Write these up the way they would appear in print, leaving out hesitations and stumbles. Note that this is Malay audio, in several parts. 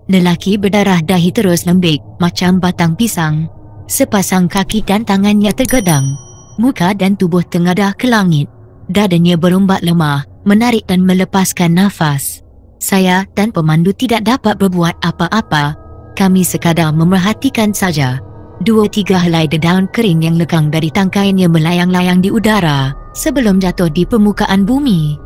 Lelaki berdarah dahi terus lembik macam batang pisang. Sepasang kaki dan tangannya tergedang. Muka dan tubuh tengadah ke langit. Dadanya berombak lemah, menarik dan melepaskan nafas. Saya dan pemandu tidak dapat berbuat apa-apa. Kami sekadar memerhatikan saja. 2-3 helai daun kering yang lekang dari tangkainya melayang-layang di udara sebelum jatuh di permukaan bumi.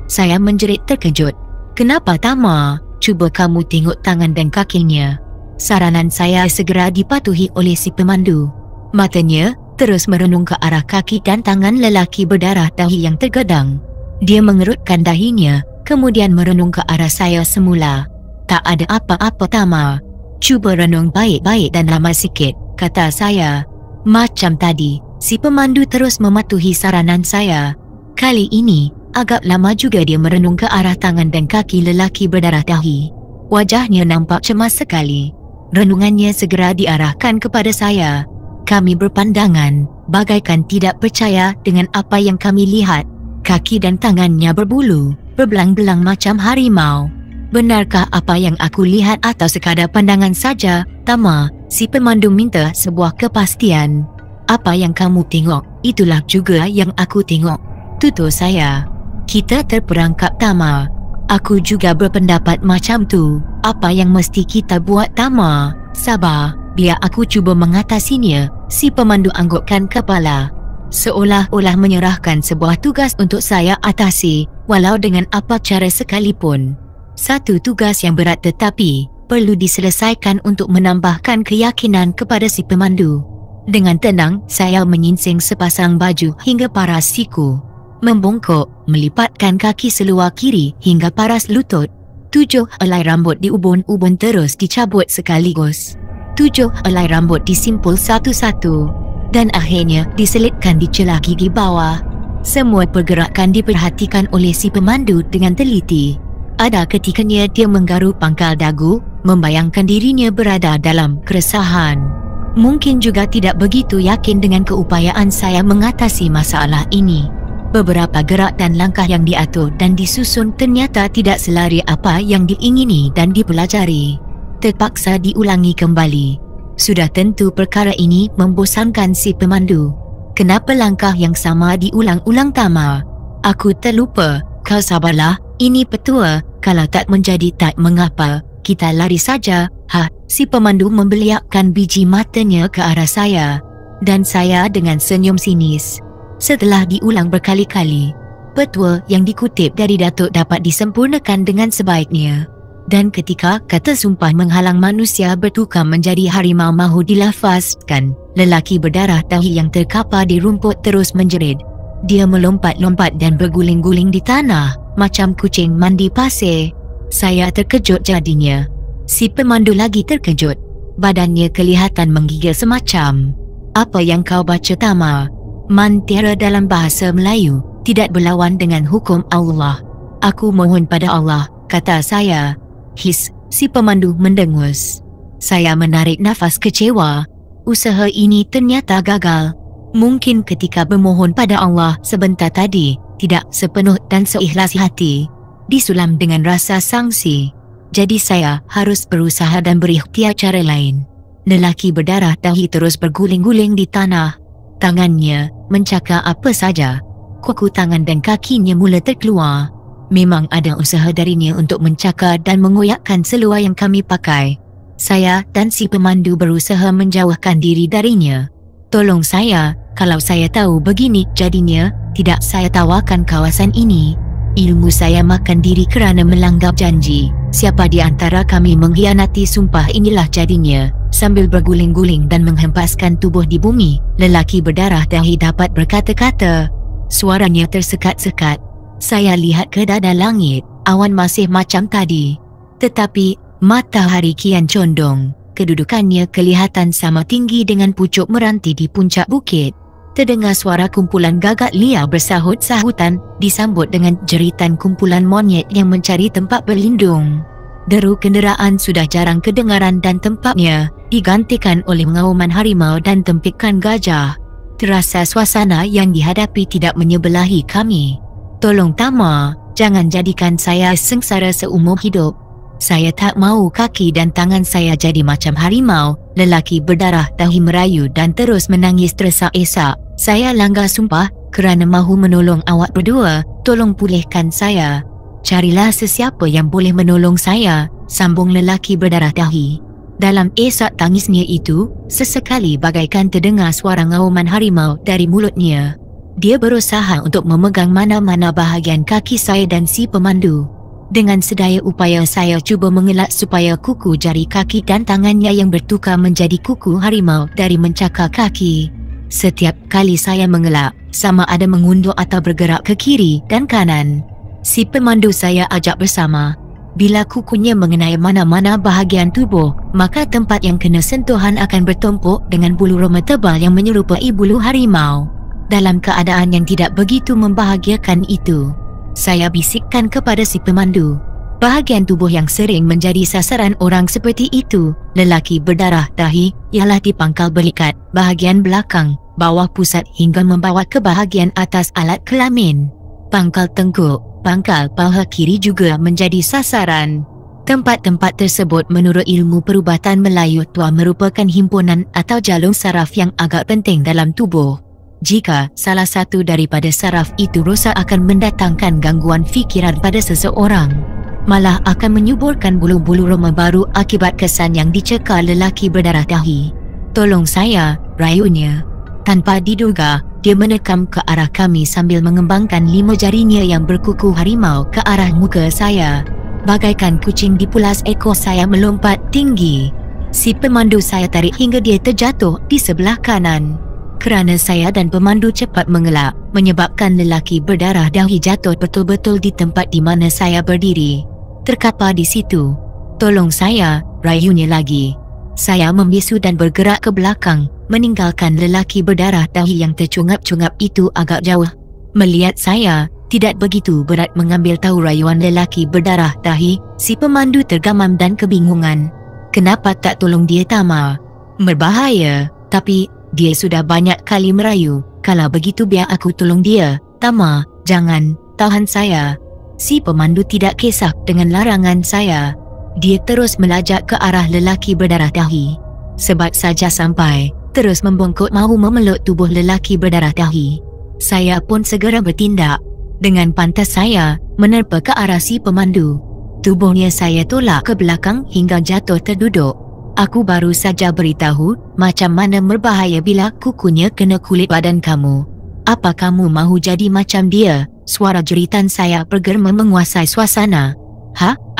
Saya menjerit terkejut. Kenapa Tama? Cuba kamu tengok tangan dan kakinya. Saranan saya segera dipatuhi oleh si pemandu. Matanya terus merenung ke arah kaki dan tangan lelaki berdarah dahi yang tergedang. Dia mengerutkan dahinya, kemudian merenung ke arah saya semula. Tak ada apa-apa Tama. Cuba renung baik-baik dan lama sikit, kata saya. Macam tadi, si pemandu terus mematuhi saranan saya. Kali ini, agak lama juga dia merenung ke arah tangan dan kaki lelaki berdarah dahi. Wajahnya nampak cemas sekali. Renungannya segera diarahkan kepada saya. Kami berpandangan, bagaikan tidak percaya dengan apa yang kami lihat. Kaki dan tangannya berbulu, berbelang-belang macam harimau. Benarkah apa yang aku lihat atau sekadar pandangan saja, Tama? Si pemandu minta sebuah kepastian. Apa yang kamu tengok, itulah juga yang aku tengok, tutur saya. Kita terperangkap Tama. Aku juga berpendapat macam tu. Apa yang mesti kita buat Tama? Sabar, biar aku cuba mengatasinya. Si pemandu anggukkan kepala, seolah-olah menyerahkan sebuah tugas untuk saya atasi, walau dengan apa cara sekalipun. Satu tugas yang berat tetapi perlu diselesaikan untuk menambahkan keyakinan kepada si pemandu. Dengan tenang, saya menyingsing sepasang baju hingga paras siku. Membongkok, melipatkan kaki seluar kiri hingga paras lutut. 7 helai rambut di ubun-ubun terus dicabut sekaligus. 7 helai rambut disimpul satu-satu dan akhirnya diselitkan di celah gigi bawah. Semua pergerakan diperhatikan oleh si pemandu dengan teliti. Ada ketikanya dia menggaruk pangkal dagu, membayangkan dirinya berada dalam keresahan. Mungkin juga tidak begitu yakin dengan keupayaan saya mengatasi masalah ini. Beberapa gerak dan langkah yang diatur dan disusun ternyata tidak selari apa yang diingini dan dipelajari. Terpaksa diulangi kembali. Sudah tentu perkara ini membosankan si pemandu. Kenapa langkah yang sama diulang-ulang Tama? Aku terlupa. Kau sabarlah, ini petua. Kalau tak menjadi tak mengapa, kita lari saja. Si pemandu membeliakkan biji matanya ke arah saya. Dan saya dengan senyum sinis. Setelah diulang berkali-kali, petua yang dikutip dari Datuk dapat disempurnakan dengan sebaiknya. Dan ketika kata sumpah menghalang manusia bertukar menjadi harimau mahu dilafazkan, lelaki berdarah dahi yang terkapar di rumput terus menjerit. Dia melompat-lompat dan berguling-guling di tanah, macam kucing mandi pasir. Saya terkejut jadinya. Si pemandu lagi terkejut. Badannya kelihatan menggigil semacam. Apa yang kau baca Tama? Mantira dalam bahasa Melayu, tidak berlawan dengan hukum Allah. Aku mohon pada Allah, kata saya. Si pemandu mendengus. Saya menarik nafas kecewa. Usaha ini ternyata gagal. Mungkin ketika bermohon pada Allah sebentar tadi, tidak sepenuh dan seikhlas hati. Disulam dengan rasa sangsi. Jadi saya harus berusaha dan berikhtiar cara lain. Lelaki berdarah dahi terus berguling-guling di tanah. Tangannya mencakar apa saja. Kuku tangan dan kakinya mula terkeluar. Memang ada usaha darinya untuk mencakar dan mengoyakkan seluar yang kami pakai. Saya dan si pemandu berusaha menjauhkan diri darinya. Tolong saya, kalau saya tahu begini jadinya, tidak saya tawarkan kawasan ini. Ilmu saya makan diri kerana melanggar janji. Siapa di antara kami mengkhianati sumpah inilah jadinya. Sambil berguling-guling dan menghempaskan tubuh di bumi, lelaki berdarah dahi dapat berkata-kata. Suaranya tersekat-sekat. Saya lihat ke dada langit, awan masih macam tadi. Tetapi, matahari kian condong. Kedudukannya kelihatan sama tinggi dengan pucuk meranti di puncak bukit. Terdengar suara kumpulan gagak liar bersahut-sahutan, disambut dengan jeritan kumpulan monyet yang mencari tempat berlindung. Deru kenderaan sudah jarang kedengaran dan tempatnya digantikan oleh ngauman harimau dan tempikan gajah. Terasa suasana yang dihadapi tidak menyebelahi kami. Tolong Tama, jangan jadikan saya sengsara seumur hidup. Saya tak mahu kaki dan tangan saya jadi macam harimau. Lelaki berdarah dahi merayu dan terus menangis tersak-esak. Saya langgar sumpah kerana mahu menolong awak berdua. Tolong pulihkan saya. Carilah sesiapa yang boleh menolong saya, sambung lelaki berdarah dahi. Dalam esak tangisnya itu, sesekali bagaikan terdengar suara ngauman harimau dari mulutnya. Dia berusaha untuk memegang mana-mana bahagian kaki saya dan si pemandu. Dengan sedaya upaya saya cuba mengelak supaya kuku jari kaki dan tangannya yang bertukar menjadi kuku harimau dari mencakar kaki. Setiap kali saya mengelak, sama ada mengundur atau bergerak ke kiri dan kanan, si pemandu saya ajak bersama. Bila kukunya mengenai mana-mana bahagian tubuh, maka tempat yang kena sentuhan akan bertumpuk dengan bulu roma tebal yang menyerupai bulu harimau. Dalam keadaan yang tidak begitu membahagiakan itu, saya bisikkan kepada si pemandu, bahagian tubuh yang sering menjadi sasaran orang seperti itu, lelaki berdarah dahi, ialah di pangkal belikat, bahagian belakang, bawah pusat hingga membawa ke bahagian atas alat kelamin. Pangkal tengkuk, pangkal paha kiri juga menjadi sasaran. Tempat-tempat tersebut menurut ilmu perubatan Melayu tua merupakan himpunan atau jalur saraf yang agak penting dalam tubuh. Jika salah satu daripada saraf itu rosak akan mendatangkan gangguan fikiran pada seseorang. Malah akan menyuburkan bulu-bulu roma baru akibat kesan yang dicekal lelaki berdarah dahi. Tolong saya, rayunya. Tanpa diduga, dia menekam ke arah kami sambil mengembangkan 5 jarinya yang berkuku harimau ke arah muka saya. Bagaikan kucing dipulas, ekor saya melompat tinggi. Si pemandu saya tarik hingga dia terjatuh di sebelah kanan. Kerana saya dan pemandu cepat mengelak, menyebabkan lelaki berdarah dahi jatuh betul-betul di tempat di mana saya berdiri. Terkapar di situ. Tolong saya, rayunya lagi. Saya membisu dan bergerak ke belakang, meninggalkan lelaki berdarah dahi yang tercungap-cungap itu agak jauh. Melihat saya tidak begitu berat mengambil tahu rayuan lelaki berdarah dahi, si pemandu tergamam dan kebingungan. Kenapa tak tolong dia, Tama? Berbahaya, tapi dia sudah banyak kali merayu. Kalau begitu biar aku tolong dia, Tama. Jangan, tahan saya. Si pemandu tidak kisah dengan larangan saya. Dia terus melajak ke arah lelaki berdarah dahi. Sebab saja sampai, terus membongkok mahu memeluk tubuh lelaki berdarah dahi. Saya pun segera bertindak. Dengan pantas saya menerpa ke arah si pemandu. Tubuhnya saya tolak ke belakang hingga jatuh terduduk. Aku baru saja beritahu macam mana berbahaya bila kukunya kena kulit badan kamu. Apa kamu mahu jadi macam dia? Suara jeritan saya bergema menguasai suasana.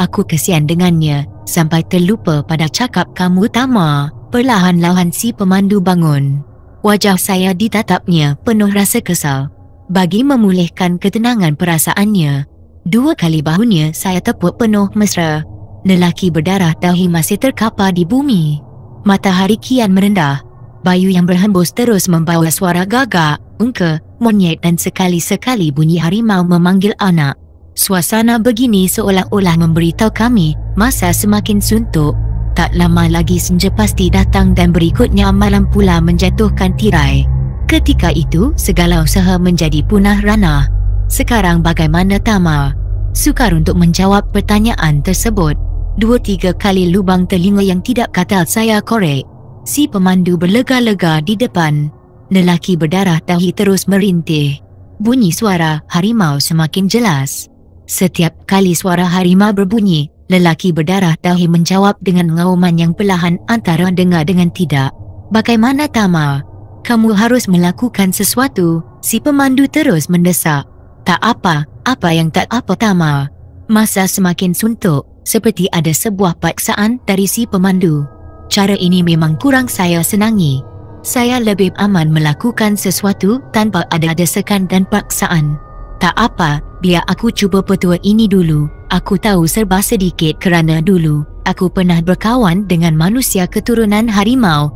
Aku kesian dengannya sampai terlupa pada cakap kamu, Tama. Perlahan-lahan si pemandu bangun. Wajah saya ditatapnya penuh rasa kesal. Bagi memulihkan ketenangan perasaannya, 2 kali bahunya saya tepuk penuh mesra. Lelaki berdarah dahi masih terkapar di bumi. Matahari kian merendah. Bayu yang berhembus terus membawa suara gagak, ungka, monyet dan sekali-sekali bunyi harimau memanggil anak. Suasana begini seolah-olah memberitahu kami masa semakin suntuk. Tak lama lagi senja pasti datang dan berikutnya malam pula menjatuhkan tirai. Ketika itu segala usaha menjadi punah ranah. Sekarang bagaimana, Tama? Sukar untuk menjawab pertanyaan tersebut. 2-3 kali lubang telinga yang tidak katal saya korek. Si pemandu berlega-lega di depan. Lelaki berdarah dahi terus merintih. Bunyi suara harimau semakin jelas. Setiap kali suara harimau berbunyi, lelaki berdarah dahi menjawab dengan ngauman yang perlahan antara dengar dengan tidak. Bagaimana, Tama? Kamu harus melakukan sesuatu. Si pemandu terus mendesak. Tak apa, apa yang tak apa, Tama? Masa semakin suntuk, seperti ada sebuah paksaan dari si pemandu. Cara ini memang kurang saya senangi. Saya lebih aman melakukan sesuatu tanpa ada desakan dan paksaan. Tak apa, biar aku cuba petua ini dulu. Aku tahu serba sedikit kerana dulu aku pernah berkawan dengan manusia keturunan harimau.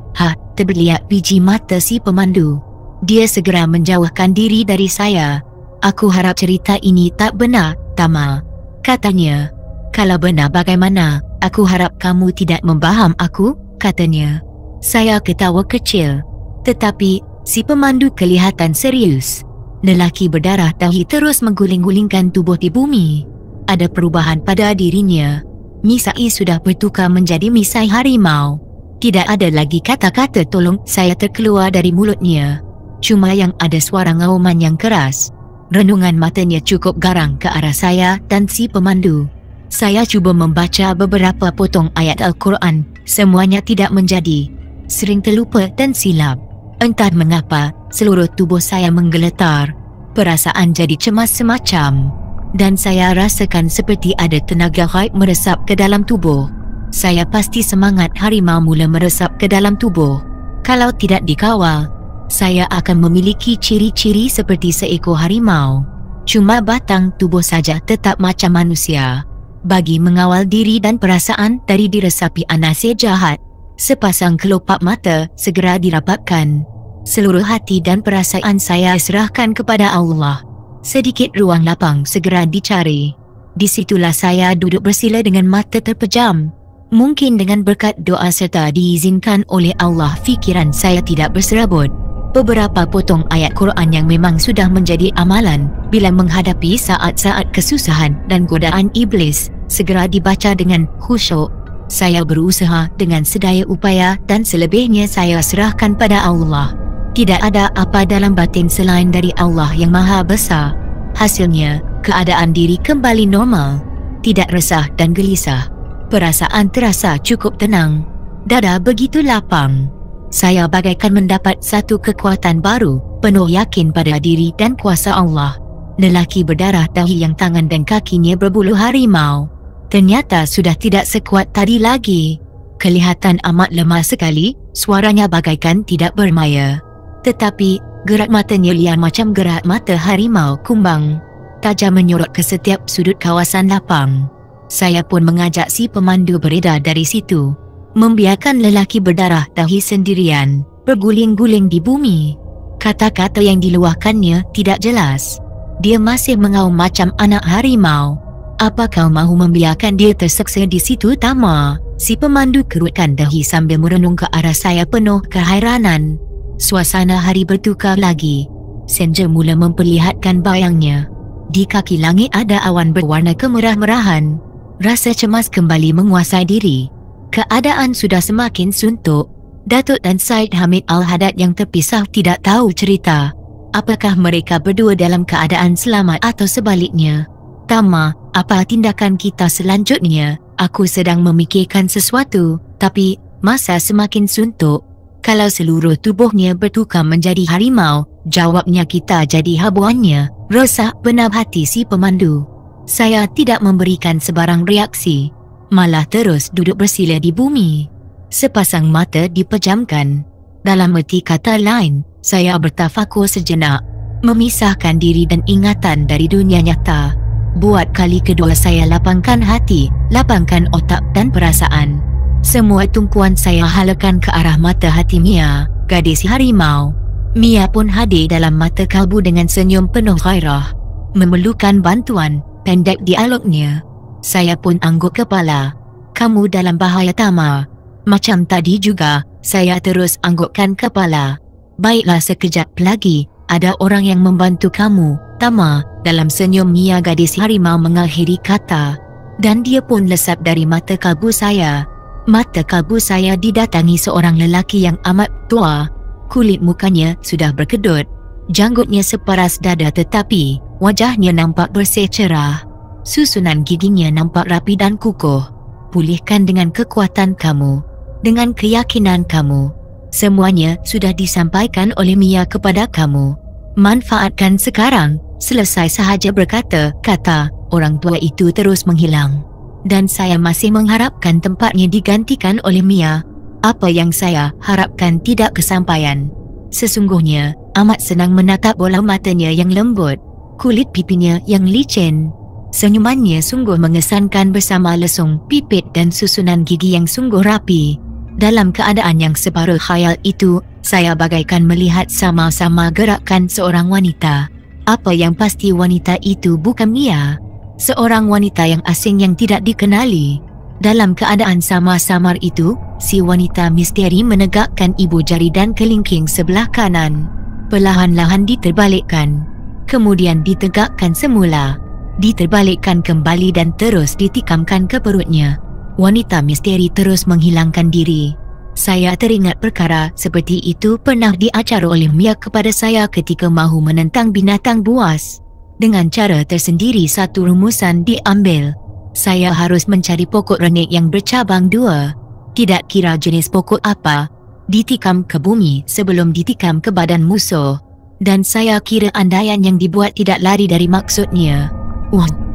Terberliat biji mata si pemandu. Dia segera menjauhkan diri dari saya. Aku harap cerita ini tak benar, Tama, katanya. Kalau benar bagaimana? Aku harap kamu tidak membaham aku, katanya. Saya ketawa kecil. Tetapi si pemandu kelihatan serius. Lelaki berdarah dahi terus mengguling-gulingkan tubuh di bumi. Ada perubahan pada dirinya. misai sudah bertukar menjadi misai harimau. Tidak ada lagi kata-kata tolong saya terkeluar dari mulutnya. Cuma yang ada suara ngauman yang keras. Renungan matanya cukup garang ke arah saya dan si pemandu. Saya cuba membaca beberapa potong ayat Al-Quran. Semuanya tidak menjadi. Sering terlupa dan silap. Entah mengapa, seluruh tubuh saya menggeletar. Perasaan jadi cemas semacam. Dan saya rasakan seperti ada tenaga gaib meresap ke dalam tubuh. Saya pasti semangat harimau mula meresap ke dalam tubuh. Kalau tidak dikawal, saya akan memiliki ciri-ciri seperti seekor harimau. Cuma batang tubuh saja tetap macam manusia. Bagi mengawal diri dan perasaan dari diresapi anasir jahat, sepasang kelopak mata segera dirapatkan. Seluruh hati dan perasaan saya serahkan kepada Allah. Sedikit ruang lapang segera dicari. Disitulah saya duduk bersila dengan mata terpejam. Mungkin dengan berkat doa serta diizinkan oleh Allah, fikiran saya tidak berserabut. Beberapa potong ayat Quran yang memang sudah menjadi amalan bila menghadapi saat-saat kesusahan dan godaan iblis segera dibaca dengan khusyuk. Saya berusaha dengan sedaya upaya dan selebihnya saya serahkan pada Allah. Tidak ada apa dalam batin selain dari Allah yang Maha Besar. Hasilnya, keadaan diri kembali normal. Tidak resah dan gelisah. Perasaan terasa cukup tenang. Dada begitu lapang. Saya bagaikan mendapat satu kekuatan baru, penuh yakin pada diri dan kuasa Allah. Lelaki berdarah dahi yang tangan dan kakinya berbulu harimau ternyata sudah tidak sekuat tadi lagi. Kelihatan amat lemah sekali, suaranya bagaikan tidak bermaya. Tetapi, gerak matanya liar macam gerak mata harimau kumbang. Tajam menyorot ke setiap sudut kawasan lapang. Saya pun mengajak si pemandu beredar dari situ. Membiarkan lelaki berdarah dahi sendirian, berguling-guling di bumi. Kata-kata yang diluahkannya tidak jelas. Dia masih mengaum macam anak harimau. Apa kau mahu membiarkan dia terseksa di situ, Tama? Si pemandu kerutkan dahi sambil merenung ke arah saya penuh keheranan. Suasana hari bertukar lagi. Senja mula memperlihatkan bayangnya. Di kaki langit ada awan berwarna kemerah-merahan. Rasa cemas kembali menguasai diri. Keadaan sudah semakin suntuk. Datuk dan Said Hamid Al-Haddad yang terpisah tidak tahu cerita. Apakah mereka berdua dalam keadaan selamat atau sebaliknya? Tama, apa tindakan kita selanjutnya? Aku sedang memikirkan sesuatu, tapi masa semakin suntuk. Kalau seluruh tubuhnya bertukar menjadi harimau, jawabnya kita jadi habuannya. Rosak benam hati si pemandu. Saya tidak memberikan sebarang reaksi. Malah terus duduk bersila di bumi. Sepasang mata dipejamkan. Dalam erti kata lain, saya bertafakur sejenak. Memisahkan diri dan ingatan dari dunia nyata. Buat kali kedua saya lapangkan hati, lapangkan otak dan perasaan. Semua tumpuan saya halakan ke arah mata hati Mia, gadis harimau. Mia pun hadir dalam mata kalbu dengan senyum penuh gairah. Memerlukan bantuan, pendek dialognya. Saya pun angguk kepala. Kamu dalam bahaya, Tama. Macam tadi juga, saya terus anggukkan kepala. Baiklah, sekejap lagi, ada orang yang membantu kamu, Tama. Dalam senyum Mia, gadis harimau mengakhiri kata. Dan dia pun lesap dari mata kalbu saya. Mata kalbu saya didatangi seorang lelaki yang amat tua. Kulit mukanya sudah berkedut. Janggutnya separas dada tetapi wajahnya nampak bersih cerah. Susunan giginya nampak rapi dan kukuh. Pulihkan dengan kekuatan kamu. Dengan keyakinan kamu. Semuanya sudah disampaikan oleh Mia kepada kamu. Manfaatkan sekarang. Selesai sahaja berkata, kata, orang tua itu terus menghilang. Dan saya masih mengharapkan tempatnya digantikan oleh Mia. Apa yang saya harapkan tidak kesampaian. Sesungguhnya, amat senang menatap bola matanya yang lembut. Kulit pipinya yang licin. Senyumannya sungguh mengesankan bersama lesung pipit dan susunan gigi yang sungguh rapi. Dalam keadaan yang separuh khayal itu, saya bagaikan melihat sama-sama gerakan seorang wanita. Apa yang pasti wanita itu bukan Mia. Seorang wanita yang asing yang tidak dikenali. Dalam keadaan samar-samar itu, si wanita misteri menegakkan ibu jari dan kelingking sebelah kanan. Perlahan-lahan diterbalikkan. Kemudian ditegakkan semula. Diterbalikkan kembali dan terus ditikamkan ke perutnya. Wanita misteri terus menghilangkan diri. Saya teringat perkara seperti itu pernah diajar oleh Mia kepada saya ketika mahu menentang binatang buas. Dengan cara tersendiri satu rumusan diambil. Saya harus mencari pokok renik yang bercabang dua. Tidak kira jenis pokok apa, ditikam ke bumi sebelum ditikam ke badan musuh. Dan saya kira andaian yang dibuat tidak lari dari maksudnya.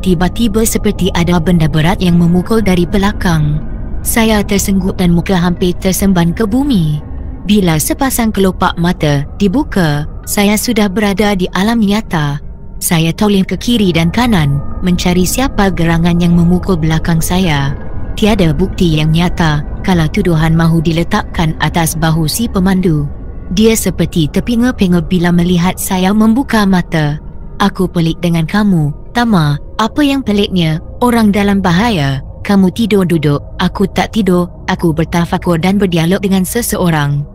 Tiba-tiba seperti ada benda berat yang memukul dari belakang. Saya tersenggup dan muka hampir tersemban ke bumi. Bila sepasang kelopak mata dibuka, saya sudah berada di alam nyata. Saya toleh ke kiri dan kanan, mencari siapa gerangan yang memukul belakang saya. Tiada bukti yang nyata kalau tuduhan mahu diletakkan atas bahu si pemandu. Dia seperti terpinga-pinga bila melihat saya membuka mata. Aku pelik dengan kamu, Tama. Apa yang peliknya? Orang dalam bahaya. Kamu tidur duduk, aku tak tidur. Aku bertafakur dan berdialog dengan seseorang.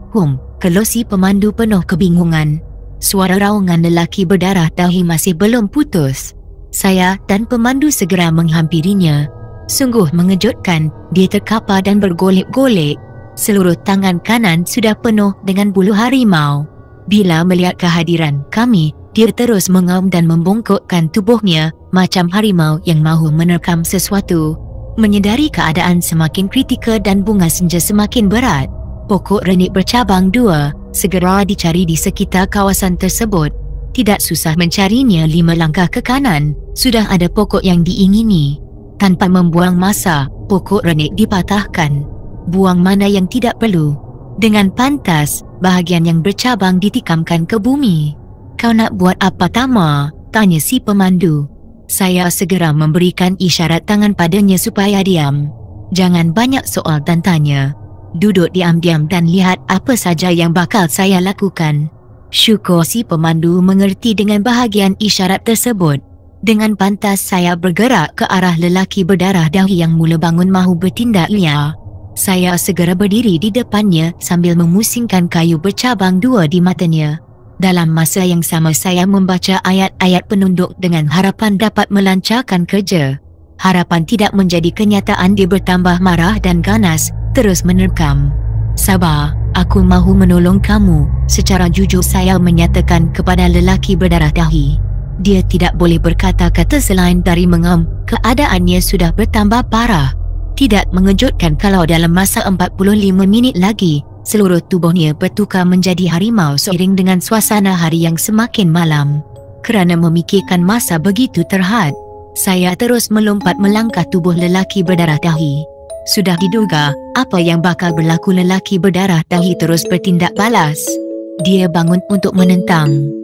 Kalau si pemandu penuh kebingungan. Suara raungan lelaki berdarah dahi masih belum putus. Saya dan pemandu segera menghampirinya. Sungguh mengejutkan, dia terkapar dan bergolek-golek. Seluruh tangan kanan sudah penuh dengan bulu harimau. Bila melihat kehadiran kami, dia terus mengaum dan membongkokkan tubuhnya macam harimau yang mahu menerkam sesuatu. Menyedari keadaan semakin kritikal dan bunga senja semakin berat, pokok renik bercabang dua segera dicari di sekitar kawasan tersebut. Tidak susah mencarinya 5 langkah ke kanan, sudah ada pokok yang diingini. Tanpa membuang masa, pokok renik dipatahkan. Buang mana yang tidak perlu. Dengan pantas, bahagian yang bercabang ditikamkan ke bumi. Kau nak buat apa, Tama? Tanya si pemandu. Saya segera memberikan isyarat tangan padanya supaya diam. Jangan banyak soal dan tanya. Duduk diam-diam dan lihat apa saja yang bakal saya lakukan. Syukur si pemandu mengerti dengan bahagian isyarat tersebut. Dengan pantas saya bergerak ke arah lelaki berdarah dahi yang mula bangun mahu bertindak liar. Saya segera berdiri di depannya sambil memusingkan kayu bercabang dua di matanya. Dalam masa yang sama saya membaca ayat-ayat penunduk dengan harapan dapat melancarkan kerja. Harapan tidak menjadi kenyataan. Dia bertambah marah dan ganas, terus menerkam. Sabar, aku mahu menolong kamu. Secara jujur saya menyatakan kepada lelaki berdarah dahi. Dia tidak boleh berkata-kata selain dari mengaum. Keadaannya sudah bertambah parah. Tidak mengejutkan kalau dalam masa 45 minit lagi, seluruh tubuhnya bertukar menjadi harimau seiring dengan suasana hari yang semakin malam. Kerana memikirkan masa begitu terhad, saya terus melompat melangkah tubuh lelaki berdarah dahi. Sudah diduga apa yang bakal berlaku. Lelaki berdarah dahi terus bertindak balas. Dia bangun untuk menentang.